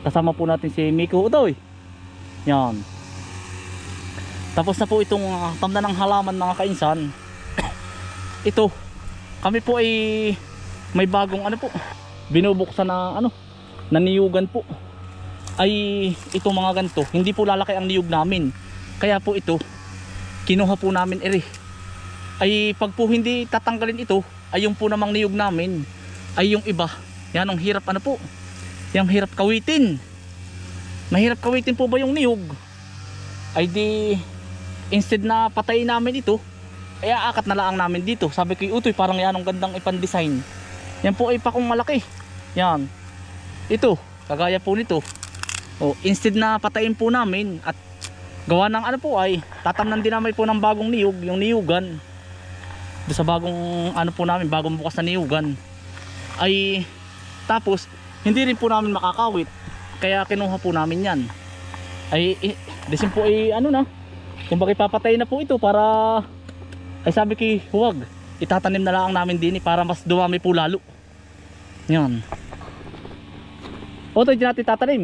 Kasama po natin si Miko Utoy. Yan. Tapos na po itong tamna ng halaman mga kainsan. Ito, kami po ay may bagong ano po, binubuksan na ano, na niyugan po. Ay ito mga ganito, hindi po lalaki ang niyog namin. Kaya po ito, kinuha po namin ere. Ay pag po hindi tatanggalin ito, ay yung po namang niyog namin, ay yung iba, yan ang hirap ano po, yung hirap kawitin. Mahirap kawitin po ba yung niyog? Ay di, instead na patayin namin ito, ay aakat na lang namin dito. Sabi ko Utoy, parang yan ang gandang ipan-design. Yan po ay pakong malaki. Yan. Ito, kagaya po nito. O, instead na patayin po namin at gawa ng ano po ay tatamnan din namin po ng bagong niyog, yung niyugan. Doon sa bagong ano po namin, bagong bukas na niyugan. Ay tapos hindi rin po namin makakawit. Kaya kinuha po namin yan. Ay desin po ay ano na, kung bakit papatay na po ito para ay sabi ko huwag, itatanim na lang namin din para mas dumami po lalo. Yan. O ito natin tatanim.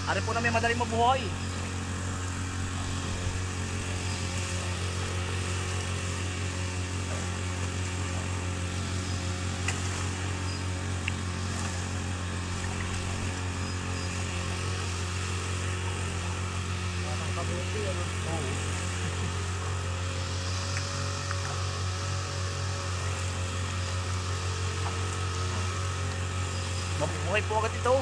Ari po na may madaling mabuhay. Mabuhay po agad ito.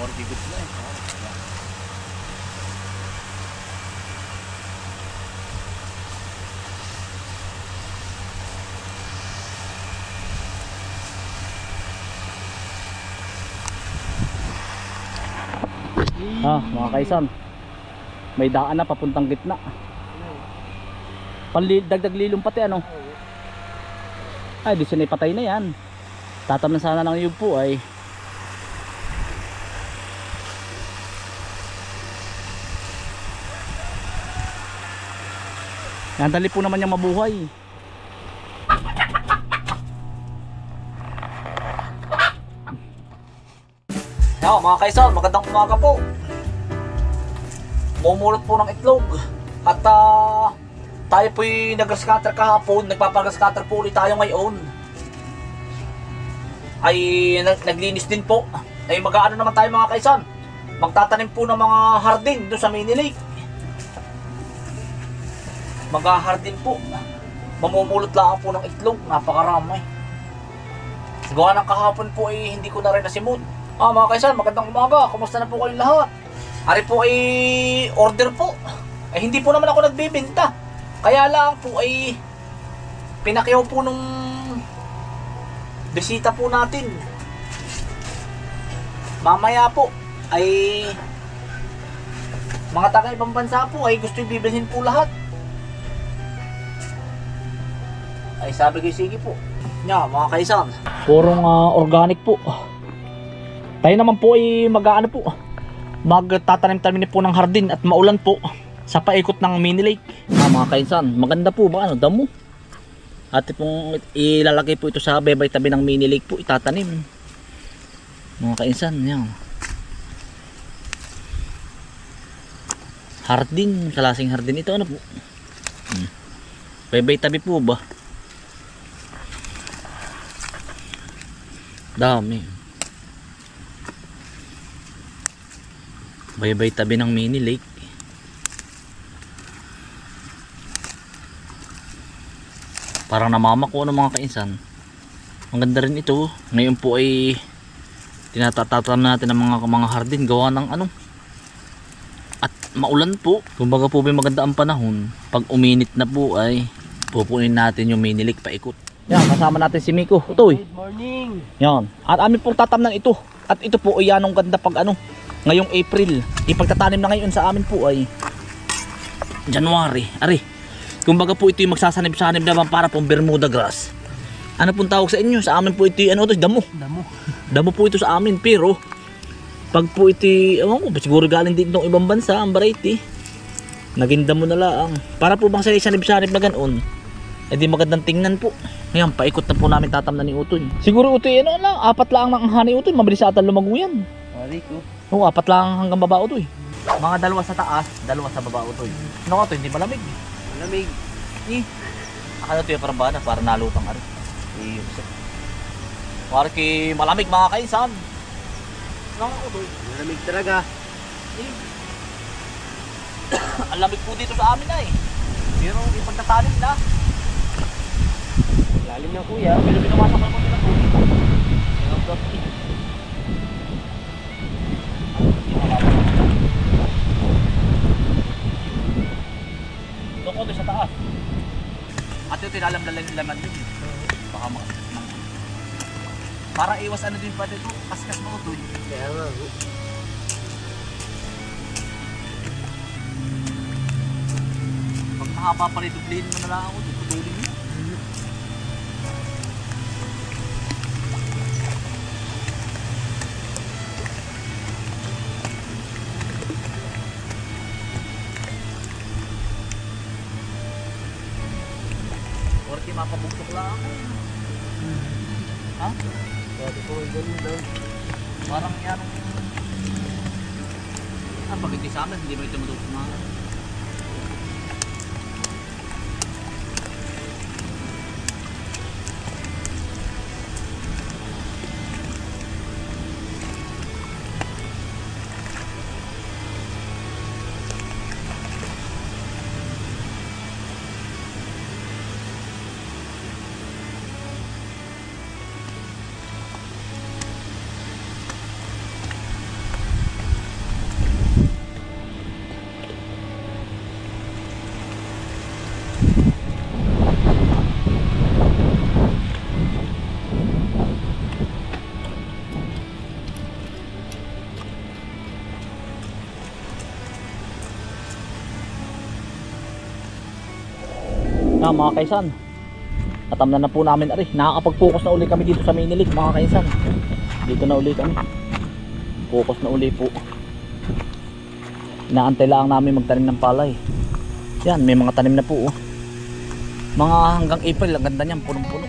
Forty good na eh. Mga kaisan, may daan na papuntang gitna. Dagdag lilong pati ano. Ay di sinay patay na yan. Tatam na sana ng yug po ay yan, dali po naman niyang mabuhay. Yan mga kaisan, magandang umaga po. Mumulot po ng itlog. At tayo po'y nag-scatter kahapon. Nagpapag-scatter po ulit tayo ngayon. Ay naglinis din po. Ay mag-aano naman tayo mga kaisan, magtatanim po ng mga hardin doon sa mini lake. Mag-hardin po. Mamumulot lang po ng itlog. Napakarami. Gawa ng kahapon po ay hindi ko na rin nasimod. Mga kaisan, magandang umaga. Kumusta na po kayong lahat? Ari po ay order po. Ay hindi po naman ako nagbibenta. Kaya lang po ay pinakyaw po nung bisita po natin. Mamaya po ay mga taga ibang bansa po ay gusto bibilhin po lahat. Ay sabi ko sige po. Nya mga kaisan, purong organic po. Tayo naman po ay mag-aano po, magtatanim-tanim po ng hardin at maulan po. sa paikot ng mini lake. Mga kainsan, maganda po ba ano, damo. At pong ilalagay po ito sa bebay tabi ng mini lake po, itatanim. Mga kainsan, yan. Hardin, kalasing hardin ito ano po. Bebay tabi po ba? Dami. Bebay tabi ng mini lake. Parang namamako ng mga kainsan. Ang ganda rin ito. Ngayon po ay tinatatatam natin ang mga hardin gawa ng ano. At maulan po. Kumbaga po may maganda ang panahon. Pag uminit na po ay pupunin natin yung mini lake paikot. Yan, kasama natin si Miko. Utoy. Good morning. Yan. At amin pong tatamnan ito. At ito po ay yanong ganda pag ano. Ngayong April. Ipagtatanim na ngayon sa amin po ay January. Ari. Kumbaga po ito yung magsasanib-sanib naman para pong Bermuda grass. Ano pong tawag sa inyo? Sa amin po ito ano ito? Damo. Damo. Damo po ito sa amin. Pero pag po ito, ewan ko, siguro galing din itong ibang bansa, ang variety. Naging damo na lang. Para po bang sanib-sanib na ganoon. Eh di magandang tingnan po. Ngayon, paikot na po namin tatamnan ni Utoy. Siguro Utoy, ano lang, 4 lang ang hani Utoy. Mabilis ata lumago yan. Pari ko. Oo, 4 lang hanggang baba Utoy. Mga 2 sa taas, 2 sa baba Utoy. Ano ka to, hindi malamig. Malamig. Akala ito yung parang bana, parang nalutang ari. Parang malamig mga kainsan. Ano ka Utoy? Malamig talaga. Ang lamig po dito sa amin na eh. Pero ipagtatanim na. Lalim na kuya. Pero binawasan ko naman nila po. Doon ko doon sa taas. At ito tinalam na lang yung laman din. Baka para iwas ano din pa dito. Kaskas mo ito. Kaya nga. Pag mahaba pa rin, dublihin mo na lang ako. Putulin mo. Orti mapabuktok lang. Ha? Pwede ko ganun daw. Parang yan. Pag hindi sa amin, hindi mo ito matutok na. Mga kaisan, natamnan na po namin ari. Nakakapag-focus na uli kami dito sa mini lake mga kaisan. Dito na uli kami. Focus na uli po. Inaantay lang namin magtanim ng palay. Yan, may mga tanim na po. Mga hanggang April, ang ganda niyan, punong-puno.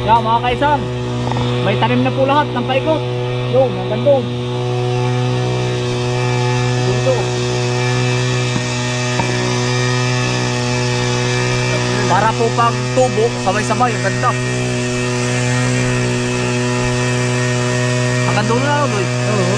Yan mga kaisan, may tanim na po lahat ng paikot. Yun, hanggang doon. Dito. Para po pag tubo, sabay-sabay, ang ganda. Hanggang doon na lang, boy. Oo.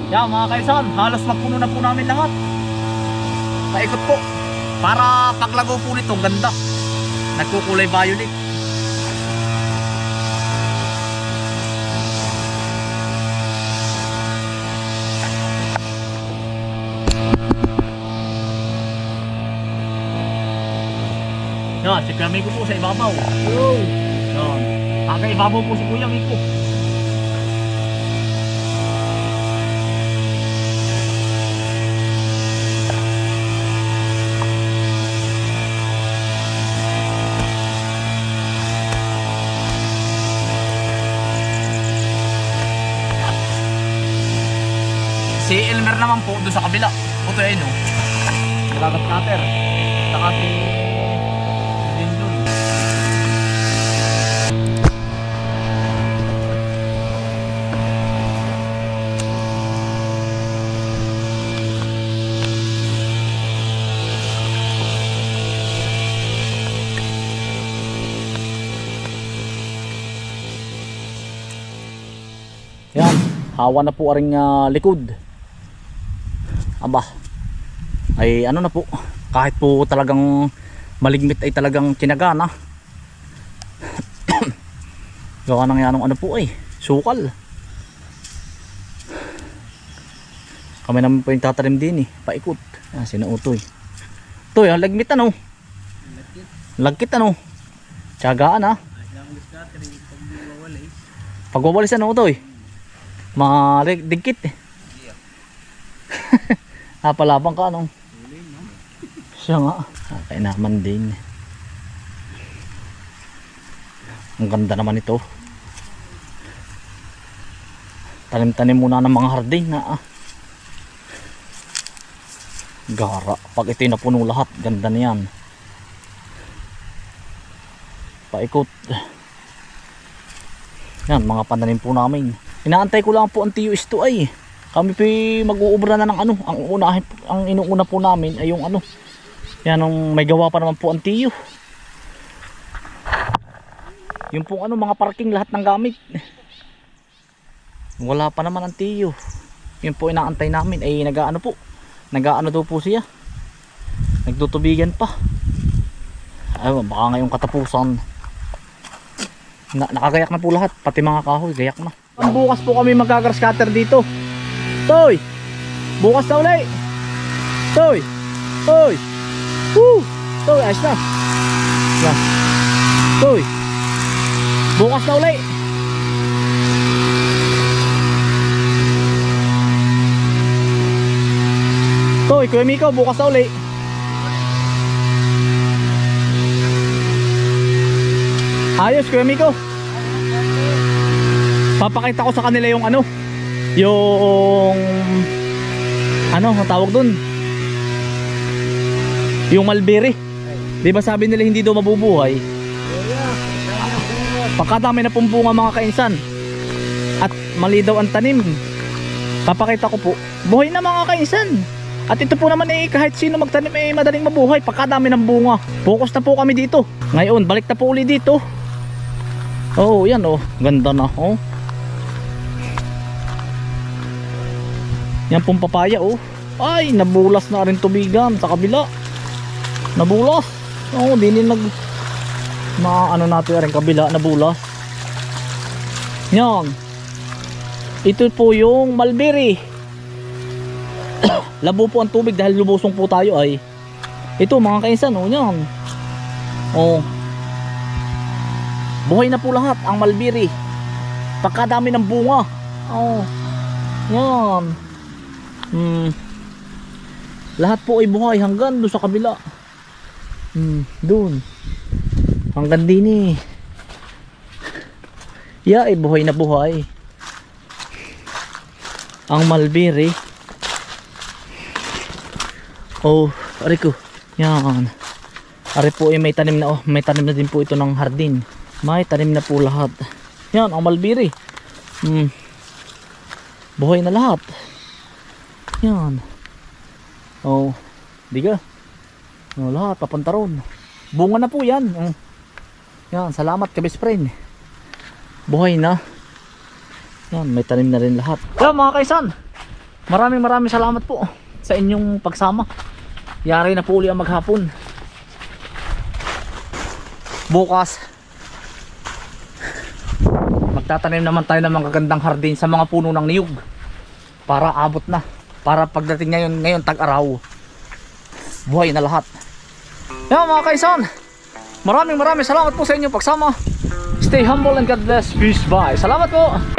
Yan mga kaisan, halos magpuno na po namin lahat. Paikot po. Para paglago po nito, ganda. Nagkukulay violet. Yan, si Kuya Miko po sa ibabaw. Yan. Taga ibabaw po si Kuya Miko. Si Elmer naman po doon sa kabila. Ito ay no. Nagagat cutter. Saka si Lindon. Yan, hawa na po aring likod. Aba, ay ano na po, kahit po talagang maligmit ay talagang tinaga na. Gawa nang yanong ano po ay sukal. Kami naman po yung tatanim din paikot. Sinuutoy. Ito yung lagmit ano. Lagkit ano. Tiyagaan pagwawalis ano ito maligkit palabang ka ano. Siya nga. Kaya naman din. Ang ganda naman ito. Tanim-tanim muna ng mga hardin na gara. Pag ito napuno lahat, ganda niyan. Paikot. Yan, mga pananim po namin. Inaantay ko lang po ang TUS2 ay. Kami po mag-uubra na ng ano. Ang inuuna po namin ay yung ano. Yan, may gawa pa naman po ang TU. Yung pong ano, mga parking lahat ng gamit. Wala pa naman ang TU. Yun po inaantay namin ay nag-aano po. Nag-aano daw po siya. Nagtutubigan pa. Ay, baka ngayong katapusan. Nakagayak na po lahat. Pati mga kahoy, gayak na. Bukas po kami mag-grass cutter dito. Toy! Bukas na ulit! Toy! Toy! Woo! Toy! Ayos na! Yan! Toy! Bukas na ulit! Toy! Kuya Miko, bukas na ulit! Ayos Kuya Miko! Papakita ko sa kanila yung ano, yung ano ang tawag dun, yung mulberry. Di ba sabi nila hindi daw mabubuhay? Pagkadami na pong bunga mga kainsan at mali daw ang tanim. Papakita ko po, buhay na mga kainsan. At ito po naman kahit sino magtanim madaling mabuhay pagkadami ng bunga. Focus na po kami dito. Ngayon balik na po uli dito. Oh yan ganda na Yan pong papaya ay nabulas na rin tubigan sa kabila. Nabulas. Dinin ano natin rin kabila nabulas. Yan. Ito po yung mulberry. Labo po ang tubig dahil lumusong po tayo ay. Ito mga kainsan yan. Buhay na po lahat ang mulberry. Pagkadami ng bunga. Yan. Lahat po ay buhay hanggang doon sa kabila. Doon hanggang din ay buhay na buhay ang mulberry. Ari ko yan. Ari po ay may tanim na may tanim na din po ito ng hardin. May tanim na po lahat. Yan ang mulberry. Buhay na lahat. Yan. Diga. Lahat papunta ron. Bunga na po yan. Yan, salamat ka best friend. Buhay na. Yan, may tanim na rin lahat. Yan mga kaisan. maraming salamat po sa inyong pagsama. Yari na po uli ang maghapon. Bukas magtatanim naman tayo ng mga gagandang hardin sa mga puno ng niyog para abot na, para pagdating ngayon tag-araw buhay na lahat. Yan mga kaisan, maraming salamat po sa inyong pagsama. Stay humble and God bless. Peace, bye. Salamat po.